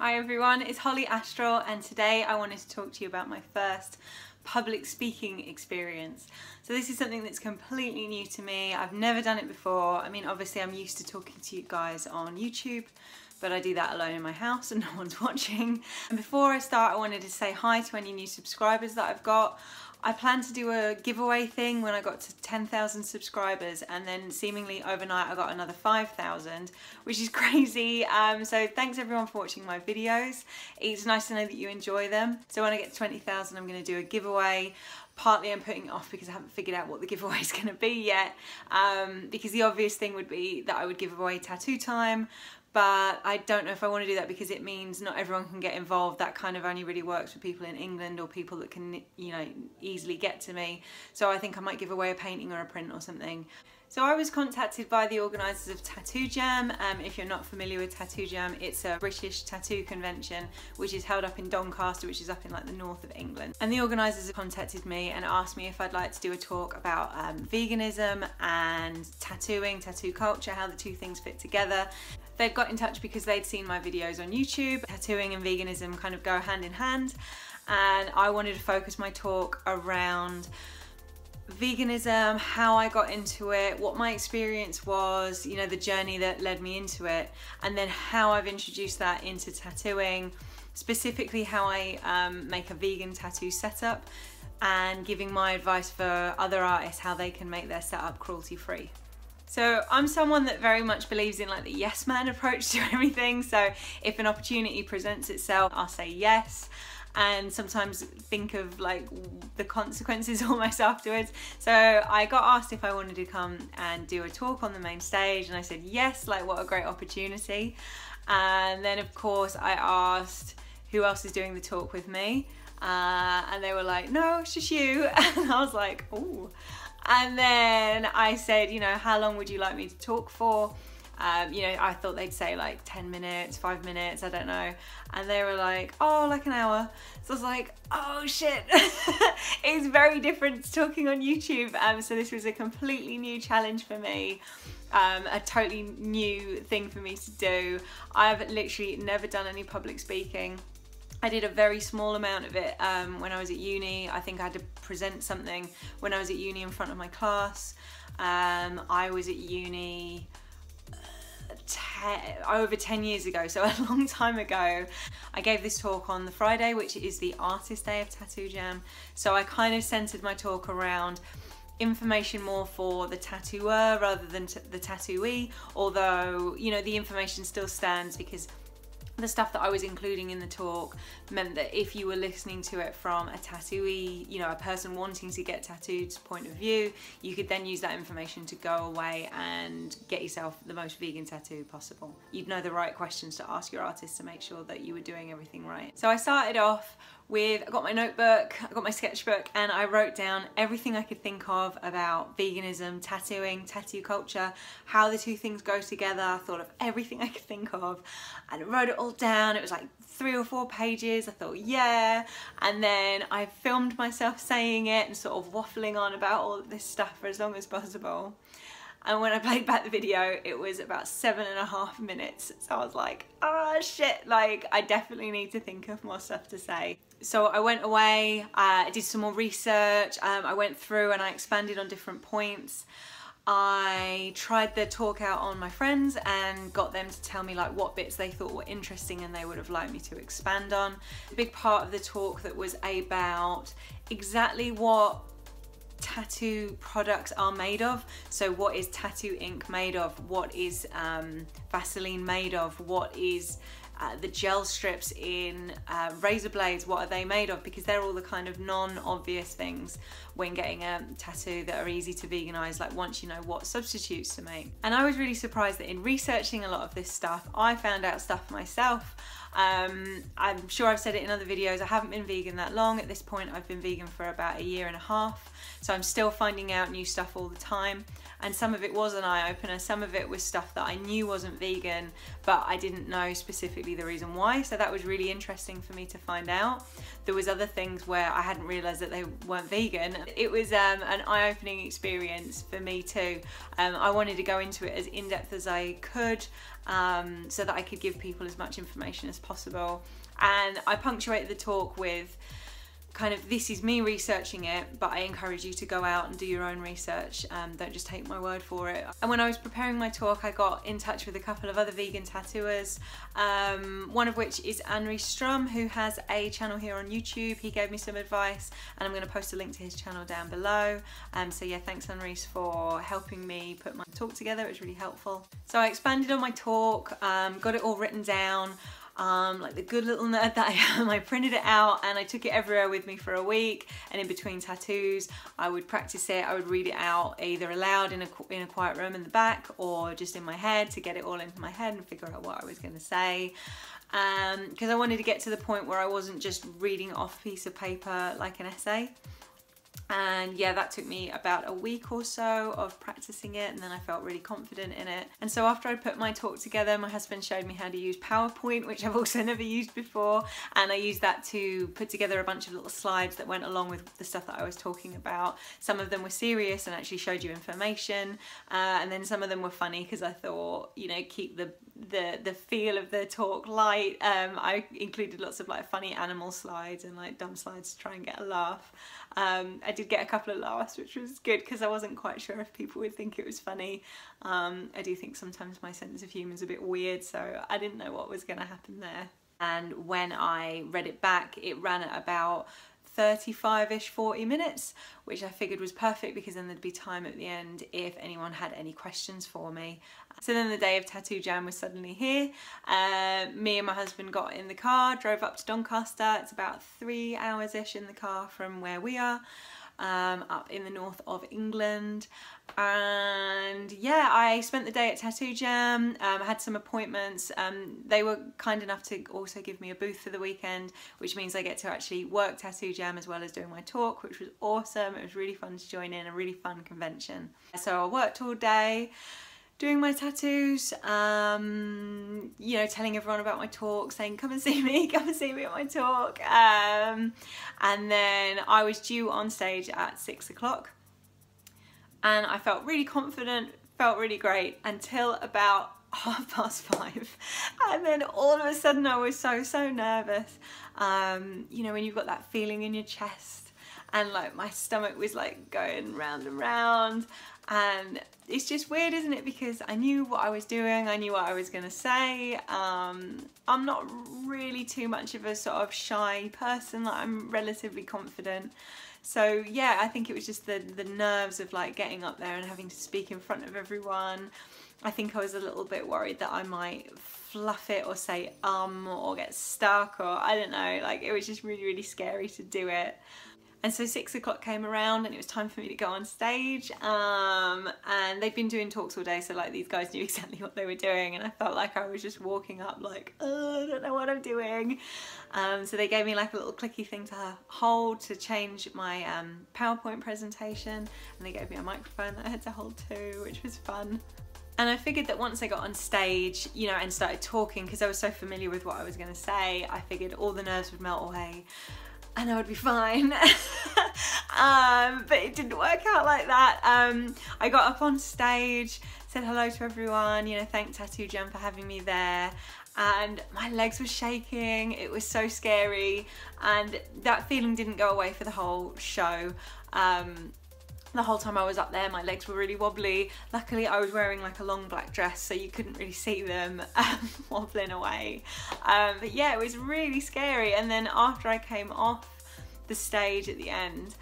Hi everyone, it's Holly Astral, and today I wanted to talk to you about my first public speaking experience. So this is something that's completely new to me. I've never done it before. I mean, obviously I'm used to talking to you guys on YouTube, but I do that alone in my house and no one's watching. And before I start, I wanted to say hi to any new subscribers that I've got. I plan to do a giveaway thing when I got to 10,000 subscribers, and then seemingly overnight I got another 5,000, which is crazy. So thanks everyone for watching my videos. It's nice to know that you enjoy them. So when I get to 20,000 I'm going to do a giveaway. Partly I'm putting it off because I haven't figured out what the giveaway is going to be yet, because the obvious thing would be that I would give away tattoo time. But I don't know if I want to do that because it means not everyone can get involved. That kind of only really works for people in England or people that can, you know, easily get to me. So I think I might give away a painting or a print or something. So I was contacted by the organisers of Tattoo Jam. If you're not familiar with Tattoo Jam, it's a British tattoo convention which is held up in Doncaster, which is up in like the north of England. And the organisers contacted me and asked me if I'd like to do a talk about veganism and tattooing, tattoo culture, how the two things fit together. They'd got in touch because they'd seen my videos on YouTube. Tattooing and veganism kind of go hand in hand, and I wanted to focus my talk around veganism, how I got into it, what my experience was, you know, the journey that led me into it, and then how I've introduced that into tattooing, specifically how I make a vegan tattoo setup, and giving my advice for other artists how they can make their setup cruelty-free. So I'm someone that very much believes in like the yes man approach to everything. So if an opportunity presents itself, I'll say yes, and sometimes think of like the consequences almost afterwards. So I got asked if I wanted to come and do a talk on the main stage, and I said yes, like what a great opportunity. And then of course I asked who else is doing the talk with me, and they were like, no, it's just you. And I was like, oh. And then I said, you know, how long would you like me to talk for? You know, I thought they'd say like 10 minutes, 5 minutes, I don't know. And they were like, oh, like an hour. So I was like, oh shit. It's very different to talking on YouTube. So this was a completely new challenge for me. A totally new thing for me to do. I've literally never done any public speaking. I did a very small amount of it when I was at uni. I think I had to present something when I was at uni in front of my class. I was at uni over 10 years ago, so a long time ago. I gave this talk on the Friday, which is the artist day of Tattoo Jam. So I kind of centered my talk around information more for the tattooer rather than the tattooee, although, you know, the information still stands because the stuff that I was including in the talk meant that if you were listening to it from a tattooee, you know, a person wanting to get tattooed's point of view, you could then use that information to go away and get yourself the most vegan tattoo possible. You'd know the right questions to ask your artist to make sure that you were doing everything right. So I started off with, I got my notebook, I got my sketchbook, and I wrote down everything I could think of about veganism, tattooing, tattoo culture, how the two things go together. I thought of everything I could think of and I wrote it all down. It was like 3 or 4 pages. I thought, yeah. And then I filmed myself saying it and sort of waffling on about all of this stuff for as long as possible. And when I played back the video, it was about 7.5 minutes. So I was like, oh shit, like I definitely need to think of more stuff to say. So I went away, I did some more research, I went through and I expanded on different points. I tried the talk out on my friends and got them to tell me like what bits they thought were interesting and they would have liked me to expand on. A big part of the talk that was about exactly what tattoo products are made of. So what is tattoo ink made of? What is Vaseline made of? What is the gel strips in razor blades, what are they made of? Because they're all the kind of non-obvious things when getting a tattoo that are easy to veganize, like once you know what substitutes to make. And I was really surprised that in researching a lot of this stuff, I found out stuff myself. I'm sure I've said it in other videos, I haven't been vegan that long. At this point I've been vegan for about 1.5 years, so I'm still finding out new stuff all the time. and some of it was an eye-opener, some of it was stuff that I knew wasn't vegan, but I didn't know specifically the reason why, so that was really interesting for me to find out. There was other things where I hadn't realised that they weren't vegan. It was an eye-opening experience for me too. I wanted to go into it as in-depth as I could, so that I could give people as much information as possible. And I punctuated the talk with kind of, this is me researching it, but I encourage you to go out and do your own research. Don't just take my word for it. And when I was preparing my talk, I got in touch with a couple of other vegan tattooers, one of which is Strum, who has a channel here on YouTube. He gave me some advice, and I'm going to post a link to his channel down below. So yeah, thanks Anrice for helping me put my talk together. It was really helpful. So I expanded on my talk, got it all written down. Like the good little nerd that I am, I printed it out and I took it everywhere with me for a week, and in between tattoos I would practice it. I would read it out either aloud in a quiet room in the back, or just in my head to get it all into my head and figure out what I was going to say, because I wanted to get to the point where I wasn't just reading off a piece of paper like an essay. And yeah, that took me about a week or so of practicing it, and then I felt really confident in it. And so after I put my talk together, my husband showed me how to use PowerPoint, which I've also never used before, and I used that to put together a bunch of little slides that went along with the stuff that I was talking about. Some of them were serious and actually showed you information, and then some of them were funny because I thought, you know, keep the feel of the talk light. I included lots of like funny animal slides and like dumb slides to try and get a laugh. I did get a couple of laughs, which was good because I wasn't quite sure if people would think it was funny. I do think sometimes my sense of humour is a bit weird, so I didn't know what was going to happen there. And when I read it back, it ran at about 35-ish, 40 minutes, which I figured was perfect because then there'd be time at the end if anyone had any questions for me. So then the day of Tattoo Jam was suddenly here. Me and my husband got in the car, drove up to Doncaster. It's about 3 hours-ish in the car from where we are, up in the north of England. And yeah, I spent the day at Tattoo Jam. I had some appointments. They were kind enough to also give me a booth for the weekend, which means I get to actually work Tattoo Jam as well as doing my talk, which was awesome. It was really fun to join in, a really fun convention. So I worked all day doing my tattoos, you know, telling everyone about my talk, saying come and see me at my talk. And then I was due on stage at 6 o'clock. And I felt really confident, felt really great until about 5:30. And then all of a sudden I was so nervous. You know, when you've got that feeling in your chest and like my stomach was like going round and round, and it's just weird, isn't it? Because I knew what I was doing, I knew what I was gonna say. I'm not really too much of a sort of shy person, like I'm relatively confident. So yeah, I think it was just the nerves of like getting up there and having to speak in front of everyone. I think I was a little bit worried that I might fluff it or say or get stuck, or I don't know, like it was just really scary to do it. And so 6 o'clock came around and it was time for me to go on stage, and they've been doing talks all day, so like these guys knew exactly what they were doing, and I felt like I was just walking up like, oh, I don't know what I'm doing. So they gave me like a little clicky thing to hold to change my PowerPoint presentation, and they gave me a microphone that I had to hold too, which was fun. And I figured that once I got on stage, you know, and started talking, because I was so familiar with what I was going to say, I figured all the nerves would melt away and I would be fine. But it didn't work out like that. I got up on stage, said hello to everyone, you know, thanked Tattoo Jam for having me there, and my legs were shaking. It was so scary, and that feeling didn't go away for the whole show. The whole time I was up there, my legs were really wobbly. Luckily, I was wearing like a long black dress, so you couldn't really see them wobbling away. But yeah, it was really scary. And then after I came off the stage at the end,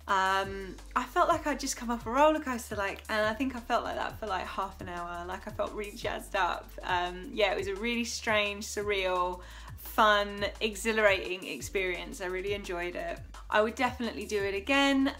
I felt like I'd just come off a roller coaster, and I think I felt like that for like half an hour. Like I felt really jazzed up. Yeah, it was a really strange, surreal, fun, exhilarating experience. I really enjoyed it. I would definitely do it again,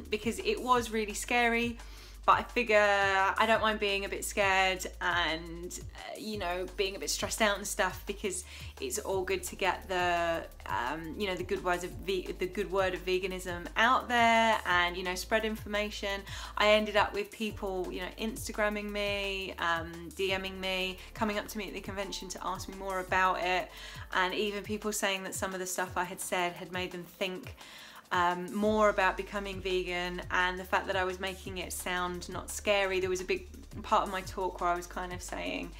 because it was really scary, but I figure I don't mind being a bit scared and you know, being a bit stressed out and stuff, because it's all good to get the you know, the good word of veganism out there, and you know, spread information. I ended up with people, you know, Instagramming me, DMing me, coming up to me at the convention to ask me more about it, and even people saying that some of the stuff I had said had made them think more about becoming vegan, and the fact that I was making it sound not scary. There was a big part of my talk where I was kind of saying,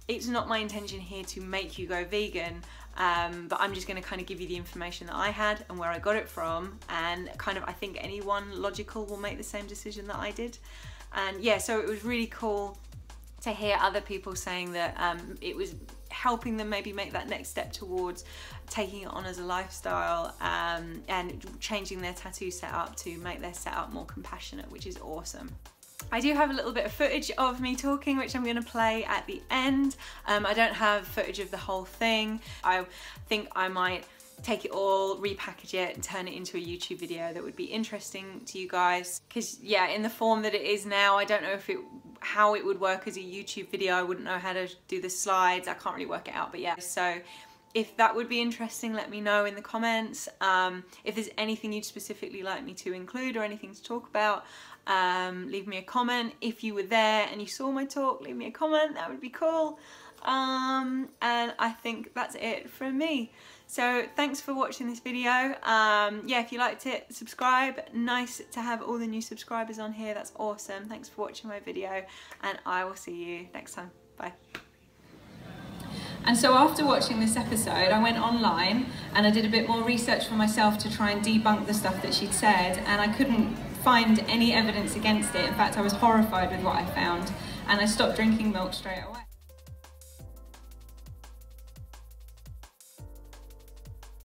it's not my intention here to make you go vegan, but I'm just going to kind of give you the information that I had and where I got it from, and kind of I think anyone logical will make the same decision that I did. And yeah, so it was really cool to hear other people saying that it was helping them maybe make that next step towards taking it on as a lifestyle, and changing their tattoo setup to make their setup more compassionate, which is awesome. I do have a little bit of footage of me talking, which I'm going to play at the end. I don't have footage of the whole thing. I think I might take it all, repackage it and turn it into a YouTube video that would be interesting to you guys, because yeah, in the form that it is now, I don't know if how it would work as a YouTube video. I wouldn't know how to do the slides. I can't really work it out, but yeah, so if that would be interesting, let me know in the comments. If there's anything you'd specifically like me to include or anything to talk about, leave me a comment. If you were there and you saw my talk, leave me a comment, that would be cool. And I think that's it from me. So thanks for watching this video. Yeah, if you liked it, subscribe. Nice to have all the new subscribers on here. That's awesome. Thanks for watching my video, and I will see you next time. Bye. And so after watching this episode, I went online and I did a bit more research for myself to try and debunk the stuff that she'd said, and I couldn't find any evidence against it. In fact, I was horrified with what I found, and I stopped drinking milk straight away.